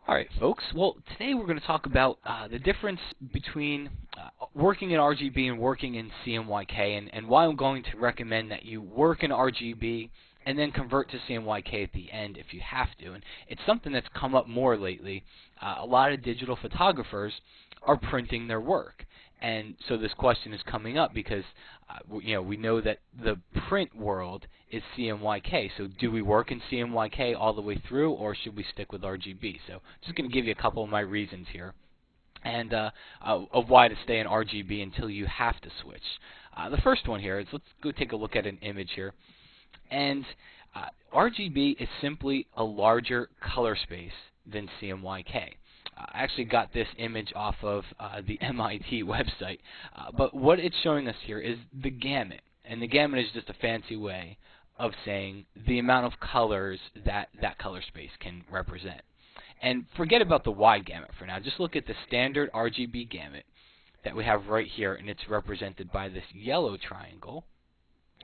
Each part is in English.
Alright folks, well today we're going to talk about the difference between working in RGB and working in CMYK, and why I'm going to recommend that you work in RGB and then convert to CMYK at the end if you have to. And it's something that's come up more lately. A lot of digital photographers are printing their work. And so this question is coming up because we know that the print world is CMYK. So do we work in CMYK all the way through, or should we stick with RGB? So just going to give you a couple of my reasons here, and of why to stay in RGB until you have to switch. The first one here is, let's go take a look at an image here. And RGB is simply a larger color space than CMYK. I actually got this image off of the MIT website, but what it's showing us here is the gamut, and the gamut is just a fancy way of saying the amount of colors that that color space can represent. And forget about the wide gamut for now. Just look at the standard RGB gamut that we have right here, and it's represented by this yellow triangle.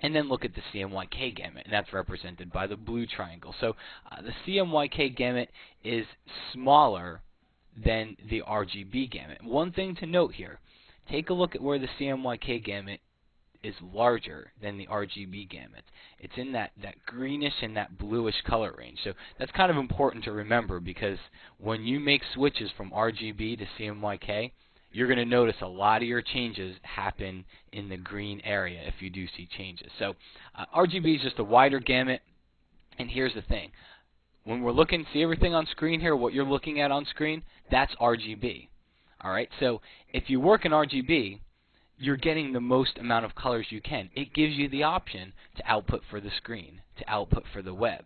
And then look at the CMYK gamut, and that's represented by the blue triangle. So the CMYK gamut is smaller than the RGB gamut. One thing to note here, take a look at where the CMYK gamut is larger than the RGB gamut. It's in that greenish and that bluish color range. So that's kind of important to remember, because when you make switches from RGB to CMYK, you're going to notice a lot of your changes happen in the green area if you do see changes. So RGB is just a wider gamut, and here's the thing. When we're looking, see everything on screen here, what you're looking at on screen, that's RGB. Alright, so if you work in RGB, you're getting the most amount of colors you can. It gives you the option to output for the screen, to output for the web.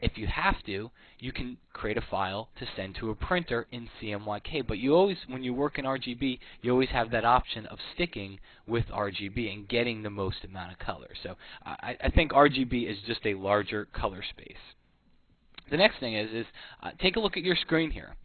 If you have to, you can create a file to send to a printer in CMYK, but you always, when you work in RGB, you always have that option of sticking with RGB and getting the most amount of color. So I think RGB is just a larger color space. The next thing is take a look at your screen here.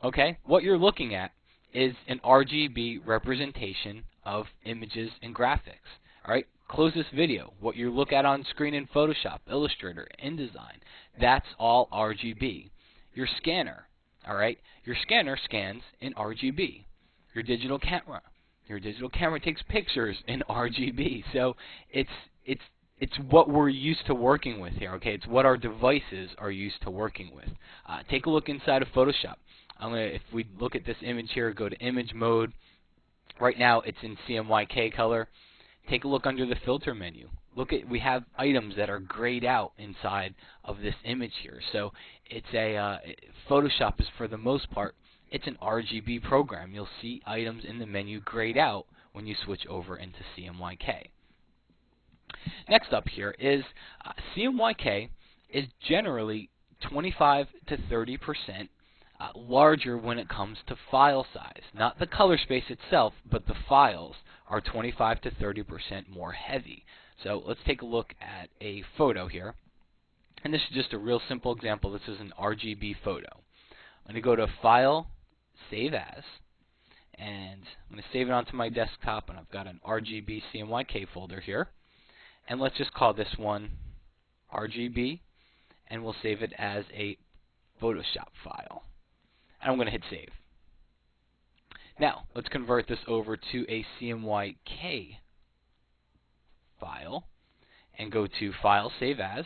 Okay, what you're looking at is an RGB representation of images and graphics. All right, close this video. What you look at on screen in Photoshop, Illustrator, InDesign, that's all RGB. Your scanner, all right, your scanner scans in RGB. Your digital camera takes pictures in RGB. So it's what we're used to working with here, okay? It's what our devices are used to working with. Take a look inside of Photoshop. If we look at this image here, go to image mode. Right now it's in CMYK color. Take a look under the filter menu. We have items that are grayed out inside of this image here. So it's Photoshop is, for the most part, it's an RGB program. You'll see items in the menu grayed out when you switch over into CMYK. Next up here is CMYK is generally 25 to 30% larger when it comes to file size. Not the color space itself, but the files are 25 to 30% more heavy. So let's take a look at a photo here. And this is just a real simple example. This is an RGB photo. I'm going to go to File, Save As, and I'm going to save it onto my desktop, and I've got an RGB CMYK folder here. And let's just call this one RGB, and we'll save it as a Photoshop file. And I'm going to hit save. Now, let's convert this over to a CMYK file, and go to File, Save As.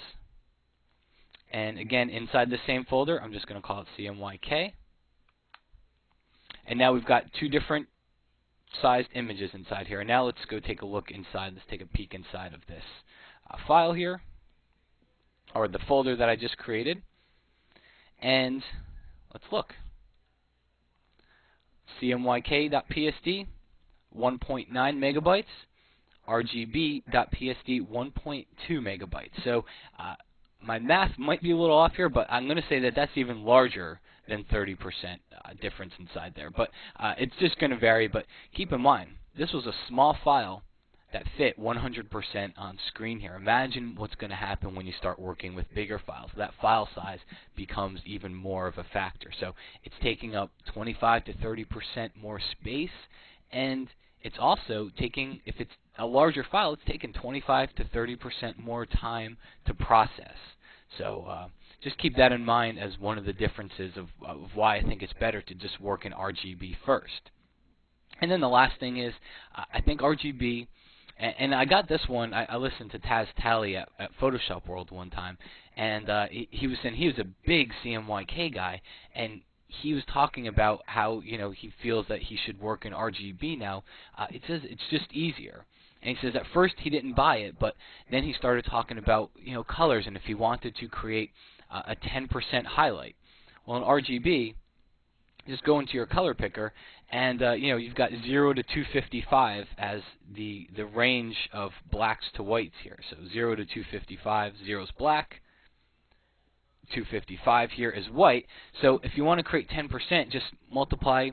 And again, inside the same folder, I'm just going to call it CMYK. And now we've got two different sized images inside here. And now let's go take a look inside. Let's take a peek inside of this file here, or the folder that I just created. And let's look. CMYK.psd, 1.9 megabytes. RGB.psd, 1.2 megabytes. So my math might be a little off here, but I'm going to say that that's even larger than 30% difference inside there. But it's just going to vary. But keep in mind, this was a small file that fit 100% on screen here. Imagine what's going to happen when you start working with bigger files. That file size becomes even more of a factor. So it's taking up 25 to 30% more space, and it's also taking, if it's a larger file, it's taking 25 to 30% more time to process. So just keep that in mind as one of the differences of why I think it's better to just work in RGB first. And then the last thing is, I think RGB, and I got this one, I listened to Taz Talley at Photoshop World one time, and he was saying he was a big CMYK guy, and he was talking about how, he feels that he should work in RGB now. It says it's just easier. And he says at first he didn't buy it, but then he started talking about, colors, and if he wanted to create a 10% highlight. Well, in RGB, just go into your color picker, and you've got 0 to 255 as the range of blacks to whites here. So 0 to 255, 0 is black, 255 here is white. So if you want to create 10%, just multiply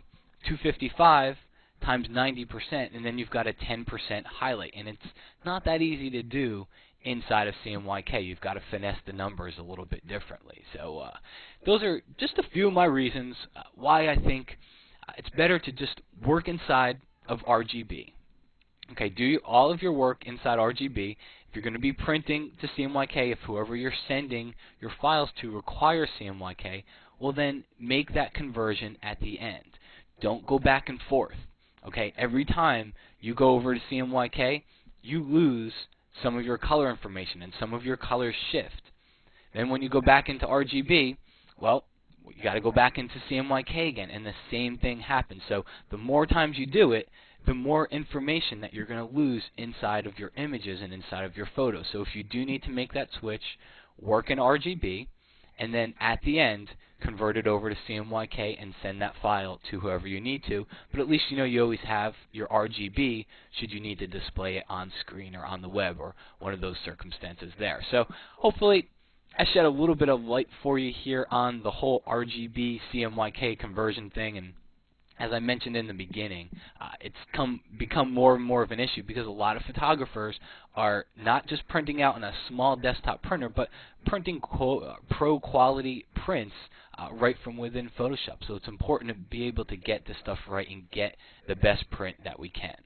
255 times 90%, and then you've got a 10% highlight. And it's not that easy to do inside of CMYK. You've got to finesse the numbers a little bit differently. So those are just a few of my reasons why I think it's better to just work inside of RGB. Okay, do all of your work inside RGB. If you're going to be printing to CMYK, if whoever you're sending your files to requires CMYK, well then make that conversion at the end. Don't go back and forth. Okay, every time you go over to CMYK, you lose some of your color information and some of your colors shift. Then when you go back into RGB, well, you got to go back into CMYK again, and the same thing happens. So the more times you do it, the more information that you're going to lose inside of your images and inside of your photos. So if you do need to make that switch, work in RGB, and then at the end, convert it over to CMYK and send that file to whoever you need to. But at least you always have your RGB should you need to display it on screen or on the web or one of those circumstances there. So hopefully I shed a little bit of light for you here on the whole RGB CMYK conversion thing. And as I mentioned in the beginning, it's become more and more of an issue because a lot of photographers are not just printing out on a small desktop printer, but printing pro quality prints right from within Photoshop. So it's important to be able to get this stuff right and get the best print that we can.